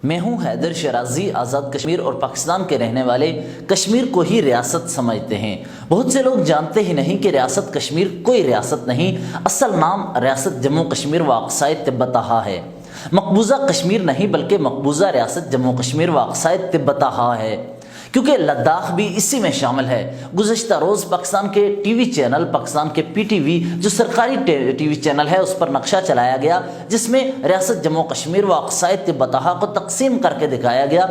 میں ہوں حیدر شیرازی، آزاد کشمیر اور پاکستان کے رہنے والے کشمیر کو ہی ریاست سمجھتے ہیں۔ بہت سے لوگ جانتے ہی نہیں کہ ریاست کشمیر کوئی ریاست نہیں، اصل نام ریاست جموں کشمیر و اقصی تبتہا ہے۔ مقبوضہ کشمیر نہیں بلکہ مقبوضہ ریاست جموں کشمیر و اقصی تبتہا ہے، کیونکہ لداخ بھی اسی میں شامل ہے۔ گزشتہ روز پاکستان کے ٹی وی چینل، پاکستان کے پی ٹی وی جو سرکاری ٹی وی چینل ہے، اس پر نقشہ چلایا گیا جس میں ریاست جموں کشمیر و اقصی تبتہا کو تقسیم کر کے دکھایا گیا۔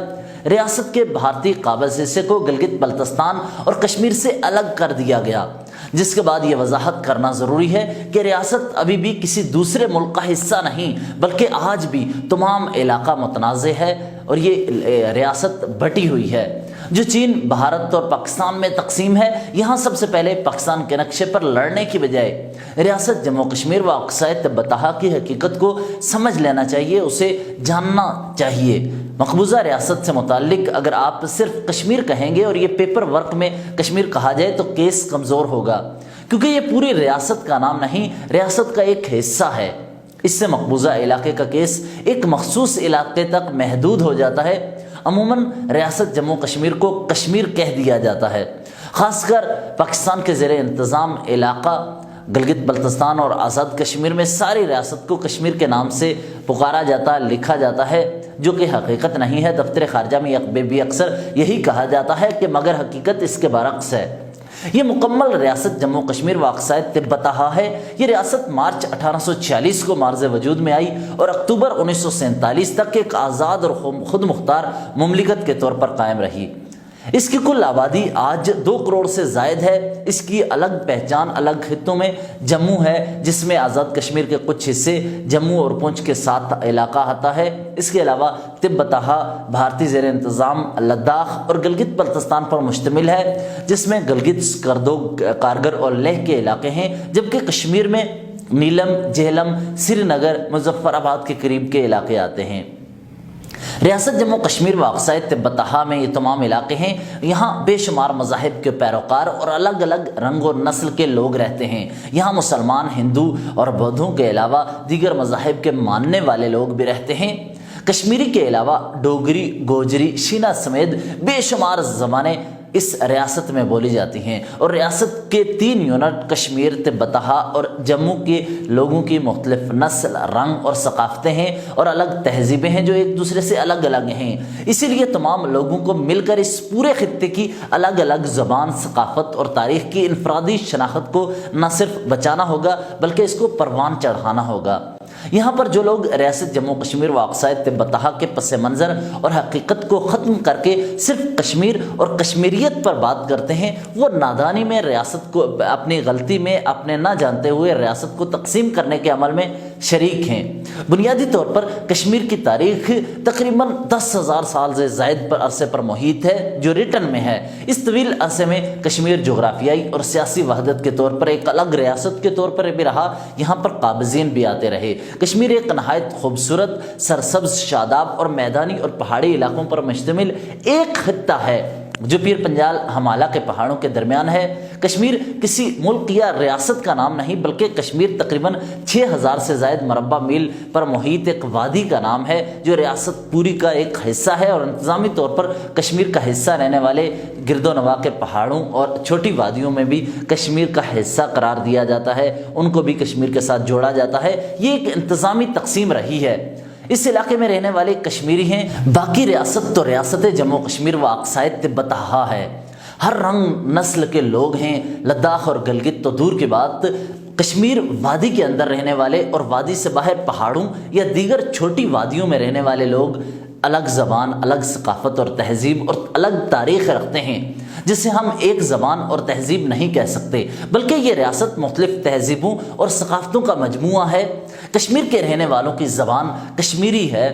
ریاست کے بھارتی قابض حصے کو گلگت بلتستان اور کشمیر سے الگ کر دیا گیا، جس کے بعد یہ وضاحت کرنا ضروری ہے کہ ریاست ابھی بھی کسی دوسرے ملک کا حصہ نہیں، بلکہ آج بھی تمام علاقہ متنازع ہے اور یہ ریاست بٹی ہوئی ہے۔ جو چین، بھارت اور پاکستان میں تقسیم ہے، یہاں سب سے پہلے پاکستان کے نقشے پر لڑنے کی بجائے ریاست جموں کشمیر و اقصی تبتہا کی حقیقت کو سمجھ لینا چاہیے، اسے جاننا چاہیے۔ مقبوضہ ریاست سے متعلق اگر آپ صرف کشمیر کہیں گے اور یہ پیپر ورک میں کشمیر کہا جائے تو کیس کمزور ہوگا، کیونکہ یہ پوری ریاست کا نام نہیں، ریاست کا ایک حصہ ہے۔ اس سے مقبوضہ علاقے کا کیس ایک مخصوص علاقے تک محدود ہو جاتا ہے۔ عموماً ریاست جموں کشمیر کو کشمیر کہہ دیا جاتا ہے، خاص کر پاکستان کے زیر انتظام علاقہ گلگت بلتستان اور آزاد کشمیر میں ساری ریاست کو کشمیر کے نام سے پکارا جاتا، لکھا جاتا ہے، جو کہ حقیقت نہیں ہے۔ دفتر خارجہ میں بھی اکثر یہی کہا جاتا ہے کہ مگر حقیقت اس کے برعکس ہے۔ یہ مکمل ریاست جموں کشمیر و اقصی تبتہا ہے۔ یہ ریاست مارچ 1846 کو معرض وجود میں آئی اور اکتوبر 1947 تک ایک آزاد اور خود مختار مملکت کے طور پر قائم رہی۔ اس کی کل آبادی آج 2 کروڑ سے زائد ہے۔ اس کی الگ پہچان الگ خطوں میں جموں ہے، جس میں آزاد کشمیر کے کچھ حصے جموں اور پونچھ کے ساتھ علاقہ آتا ہے۔ اس کے علاوہ تبتہا بھارتی زیر انتظام لداخ اور گلگت بلتستان پر مشتمل ہے، جس میں گلگت، سکردو، کارگل اور لیہ کے علاقے ہیں، جبکہ کشمیر میں نیلم، جہلم، سری نگر، مظفر آباد کے قریب کے علاقے آتے ہیں۔ ریاست جموں کشمیر و اقصی تبتہا میں یہ تمام علاقے ہیں۔ یہاں بے شمار مذاہب کے پیروکار اور الگ الگ رنگ و نسل کے لوگ رہتے ہیں۔ یہاں مسلمان، ہندو اور بودھوں کے علاوہ دیگر مذاہب کے ماننے والے لوگ بھی رہتے ہیں۔ کشمیری کے علاوہ ڈوگری، گوجری، شینا سمیت بے شمار زبانیں اس ریاست میں بولی جاتی ہیں، اور ریاست کے 3 یونٹ کشمیر، تبتہا اور جموں کے لوگوں کی مختلف نسل، رنگ اور ثقافتیں ہیں اور الگ تہذیبیں ہیں جو ایک دوسرے سے الگ الگ ہیں۔ اسی لیے تمام لوگوں کو مل کر اس پورے خطے کی الگ الگ زبان، ثقافت اور تاریخ کی انفرادی شناخت کو نہ صرف بچانا ہوگا بلکہ اس کو پروان چڑھانا ہوگا۔ یہاں پر جو لوگ ریاست جموں کشمیر و اقصی تبتہا کے پس منظر اور حقیقت کو ختم کر کے صرف کشمیر اور کشمیریت پر بات کرتے ہیں، وہ نادانی میں ریاست کو، اپنی غلطی میں، اپنے نہ جانتے ہوئے ریاست کو تقسیم کرنے کے عمل میں شریک ہیں۔ بنیادی طور پر کشمیر کی تاریخ تقریباً 10,000 سال سے زائد عرصے پر محیط ہے، جو ریٹن میں ہے۔ اس طویل عرصے میں کشمیر جغرافیائی اور سیاسی وحدت کے طور پر ایک الگ ریاست کے طور پر بھی رہا، یہاں پر قابضین بھی آتے رہے۔ کشمیر ایک نہایت خوبصورت، سرسبز، شاداب اور میدانی اور پہاڑی علاقوں پر مشتمل ایک خطہ ہے جو پیر پنجال ہمالہ کے پہاڑوں کے درمیان ہے۔ کشمیر کسی ملک یا ریاست کا نام نہیں بلکہ کشمیر تقریباً 6,000 سے زائد مربع میل پر محیط ایک وادی کا نام ہے، جو ریاست پوری کا ایک حصہ ہے، اور انتظامی طور پر کشمیر کا حصہ رہنے والے گرد و نواح کے پہاڑوں اور چھوٹی وادیوں میں بھی کشمیر کا حصہ قرار دیا جاتا ہے، ان کو بھی کشمیر کے ساتھ جوڑا جاتا ہے۔ یہ ایک انتظامی تقسیم رہی ہے۔ اس علاقے میں رہنے والے کشمیری ہیں، باقی ریاست تو ریاست جموں کشمیر و اقصی تبتہا ہے۔ ہر رنگ نسل کے لوگ ہیں۔ لداخ اور گلگت تو دور کی بات، کشمیر وادی کے اندر رہنے والے اور وادی سے باہر پہاڑوں یا دیگر چھوٹی وادیوں میں رہنے والے لوگ الگ زبان، الگ ثقافت اور تہذیب اور الگ تاریخ رکھتے ہیں، جسے ہم ایک زبان اور تہذیب نہیں کہہ سکتے، بلکہ یہ ریاست مختلف تہذیبوں اور ثقافتوں کا مجموعہ ہے۔ کشمیر کے رہنے والوں کی زبان کشمیری ہے،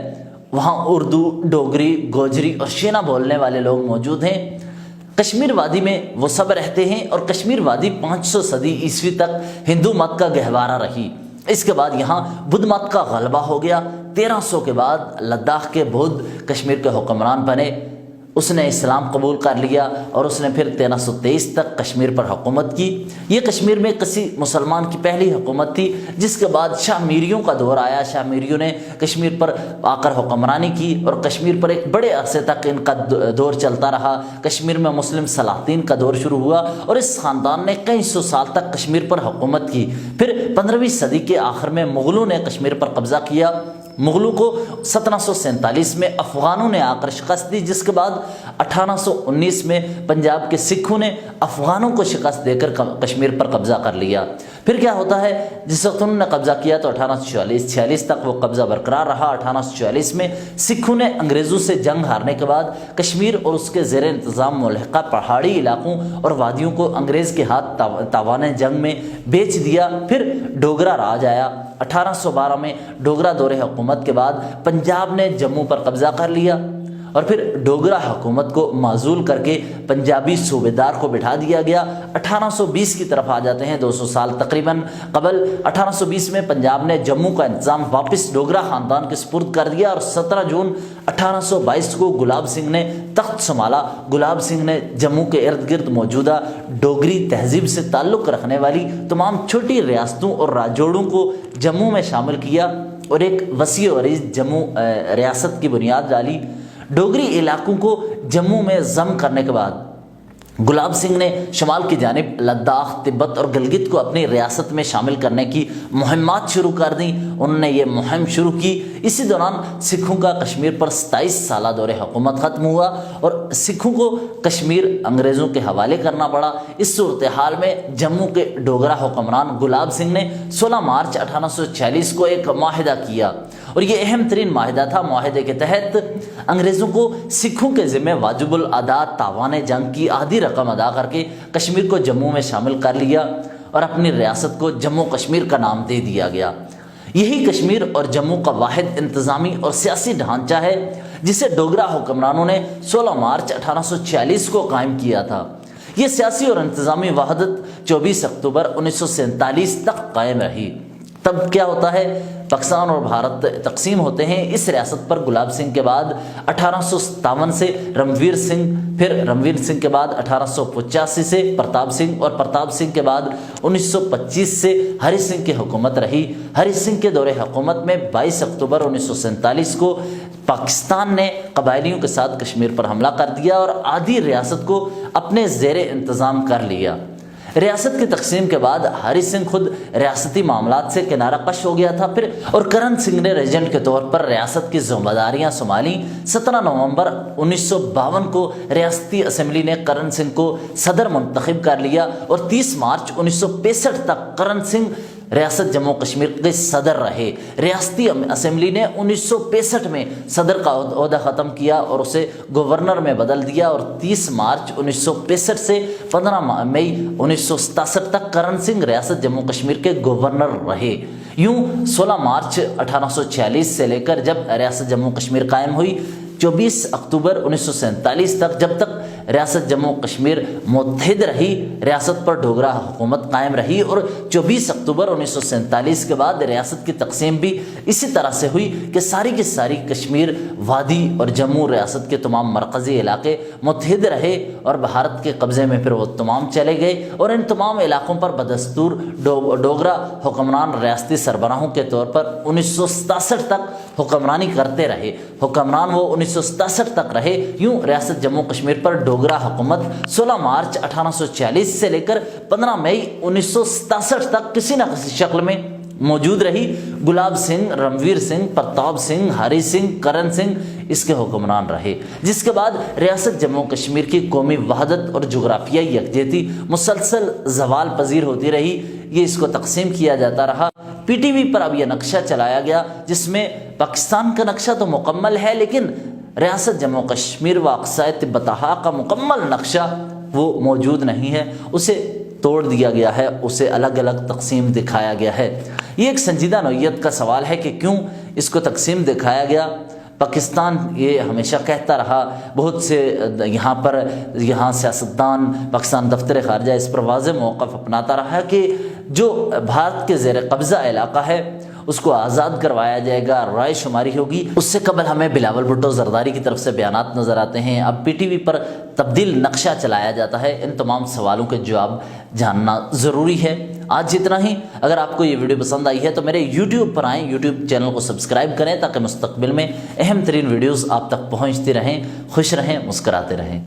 وہاں اردو، ڈوگری، گوجری اور شینا بولنے والے لوگ موجود ہیں۔ کشمیر وادی میں وہ سب رہتے ہیں، اور کشمیر وادی 500 صدی عیسوی تک ہندو مت کا گہوارہ رہی۔ اس کے بعد یہاں بدھ مت کا غلبہ ہو گیا۔ 1300 کے بعد لداخ کے بودھ کشمیر کے حکمران بنے۔ اس نے اسلام قبول کر لیا اور اس نے پھر 1323 تک کشمیر پر حکومت کی۔ یہ کشمیر میں کسی مسلمان کی پہلی حکومت تھی، جس کے بعد شاہ میریوں کا دور آیا۔ شاہ میریوں نے کشمیر پر آ کر حکمرانی کی اور کشمیر پر ایک بڑے عرصے تک ان کا دور چلتا رہا۔ کشمیر میں مسلم سلاطین کا دور شروع ہوا اور اس خاندان نے کئی سو سال تک کشمیر پر حکومت کی۔ پھر 15ویں صدی کے آخر میں مغلوں نے کشمیر پر قبضہ کیا۔ مغلوں کو 1747 میں افغانوں نے آ کر شکست دی، جس کے بعد 1819 میں پنجاب کے سکھوں نے افغانوں کو شکست دے کر کشمیر پر قبضہ کر لیا۔ پھر کیا ہوتا ہے، جس وقت انہوں نے قبضہ کیا تو 1846 تک وہ قبضہ برقرار رہا۔ 1846 میں سکھوں نے انگریزوں سے جنگ ہارنے کے بعد کشمیر اور اس کے زیر انتظام ملحقہ پہاڑی علاقوں اور وادیوں کو انگریز کے ہاتھ تاوانِ جنگ میں بیچ دیا۔ پھر ڈوگرا راج آیا۔ 1812 میں ڈوگرا دور حکومت کے بعد پنجاب نے جموں پر قبضہ کر لیا اور پھر ڈوگرا حکومت کو معزول کر کے پنجابی صوبے دار کو بٹھا دیا گیا۔ 1820 کی طرف آ جاتے ہیں، 200 سال تقریباً قبل۔ 1820 میں پنجاب نے جموں کا انتظام واپس ڈوگرا خاندان کے سپرد کر دیا اور 17 جون 1822 کو گلاب سنگھ نے تخت سنبھالا۔ گلاب سنگھ نے جموں کے ارد گرد موجودہ ڈوگری تہذیب سے تعلق رکھنے والی تمام چھوٹی ریاستوں اور راجوڑوں کو جموں میں شامل کیا اور ایک وسیع و عریض جموں ریاست کی بنیاد ڈالی۔ ڈوگری علاقوں کو جموں میں ضم کرنے کے بعد گلاب سنگھ نے شمال کی جانب لداخ، تبت اور گلگت کو اپنی ریاست میں شامل کرنے کی مہمات شروع کر دیں۔ انہوں نے یہ مہم شروع کی۔ اسی دوران سکھوں کا کشمیر پر 27 سالہ دور حکومت ختم ہوا اور سکھوں کو کشمیر انگریزوں کے حوالے کرنا پڑا۔ اس صورتحال میں جموں کے ڈوگرا حکمران گلاب سنگھ نے 16 مارچ 1846 کو ایک معاہدہ کیا اور یہ اہم ترین معاہدہ تھا۔ معاہدے کے تحت انگریزوں کو سکھوں کے ذمہ واجب الادا تاوان جنگ کی آدھی رقم ادا کر کے کشمیر کو جموں میں شامل کر لیا اور اپنی ریاست کو جموں کشمیر کا نام دے دیا گیا۔ یہی کشمیر اور جموں کا واحد انتظامی اور سیاسی ڈھانچہ ہے جسے ڈوگرا حکمرانوں نے 16 مارچ 1846 کو قائم کیا تھا۔ یہ سیاسی اور انتظامی وحدت 24 اکتوبر 1947 تک قائم رہی۔ تب کیا ہوتا ہے، پاکستان اور بھارت تقسیم ہوتے ہیں۔ اس ریاست پر گلاب سنگھ کے بعد 1857 سے رنویر سنگھ، پھر رنویر سنگھ کے بعد 1885 سے پرتاپ سنگھ اور پرتاپ سنگھ کے بعد 1925 سے ہری سنگھ کی حکومت رہی۔ ہری سنگھ کے دور حکومت میں 22 اکتوبر 1947 کو پاکستان نے قبائلیوں کے ساتھ کشمیر پر حملہ کر دیا اور آدھی ریاست کو اپنے زیر انتظام کر لیا۔ ریاست کی تقسیم کے بعد ہری سنگھ خود ریاستی معاملات سے کنارہ کش ہو گیا تھا پھر اور کرن سنگھ نے ریجنٹ کے طور پر ریاست کی ذمہ داریاں سنبھالیں۔ 17 نومبر 1952 کو ریاستی اسمبلی نے کرن سنگھ کو صدر منتخب کر لیا اور 30 مارچ 1965 تک کرن سنگھ ریاست جموں کشمیر کے صدر رہے۔ ریاستی اسمبلی نے 1965 میں صدر کا عہدہ ختم کیا اور اسے گورنر میں بدل دیا اور 30 مارچ 1965 سے 15 مئی 1967 تک کرن سنگھ ریاست جموں کشمیر کے گورنر رہے۔ یوں 16 مارچ 1846 سے لے کر جب ریاست جموں کشمیر قائم ہوئی 24 اکتوبر 1947 تک، جب تک ریاست جموں کشمیر متحد رہی، ریاست پر ڈوگرا حکومت قائم رہی اور 24 اکتوبر 1947 کے بعد ریاست کی تقسیم بھی اسی طرح سے ہوئی کہ ساری کی ساری کشمیر وادی اور جموں ریاست کے تمام مرکزی علاقے متحد رہے اور بھارت کے قبضے میں پھر وہ تمام چلے گئے اور ان تمام علاقوں پر بدستور ڈوگرا حکمران ریاستی سربراہوں کے طور پر 1967 تک حکمرانی کرتے رہے۔ حکمران وہ 1967 تک رہے۔ یوں ریاست جموں کشمیر پر ڈوگرا حکومت 16 مارچ 1846 سے لے کر 15 مئی 1967 تک کسی نہ کسی شکل میں موجود رہی۔ گلاب سنگھ، رنویر سنگھ، پرتاپ سنگھ، ہری سنگھ، کرن سنگھ اس کے حکمران رہے، جس کے بعد ریاست جموں کشمیر کی قومی وحدت اور جغرافیائی یکجہتی مسلسل زوال پذیر ہوتی رہی۔ یہ اس کو تقسیم کیا جاتا رہا۔ پی ٹی وی پر اب یہ نقشہ چلایا گیا جس میں پاکستان کا نقشہ تو مکمل ہے لیکن ریاست جموں کشمیر و اقصی تبتہا کا مکمل نقشہ وہ موجود نہیں ہے، اسے توڑ دیا گیا ہے، اسے الگ الگ تقسیم دکھایا گیا ہے۔ یہ ایک سنجیدہ نوعیت کا سوال ہے کہ کیوں اس کو تقسیم دکھایا گیا۔ پاکستان یہ ہمیشہ کہتا رہا، بہت سے یہاں سیاستدان، پاکستان دفتر خارجہ اس پر واضح موقف اپناتا رہا کہ جو بھارت کے زیر قبضہ علاقہ ہے اس کو آزاد کروایا جائے گا، رائے شماری ہوگی۔ اس سے قبل ہمیں بلاول بھٹو زرداری کی طرف سے بیانات نظر آتے ہیں، اب پی ٹی وی پر تبدیل نقشہ چلایا جاتا ہے۔ ان تمام سوالوں کے جواب جاننا ضروری ہے۔ آج اتنا ہی۔ اگر آپ کو یہ ویڈیو پسند آئی ہے تو میرے یوٹیوب پر آئیں، یوٹیوب چینل کو سبسکرائب کریں تاکہ مستقبل میں اہم ترین ویڈیوز آپ تک پہنچتی رہیں۔ خوش رہیں، مسکراتے رہیں۔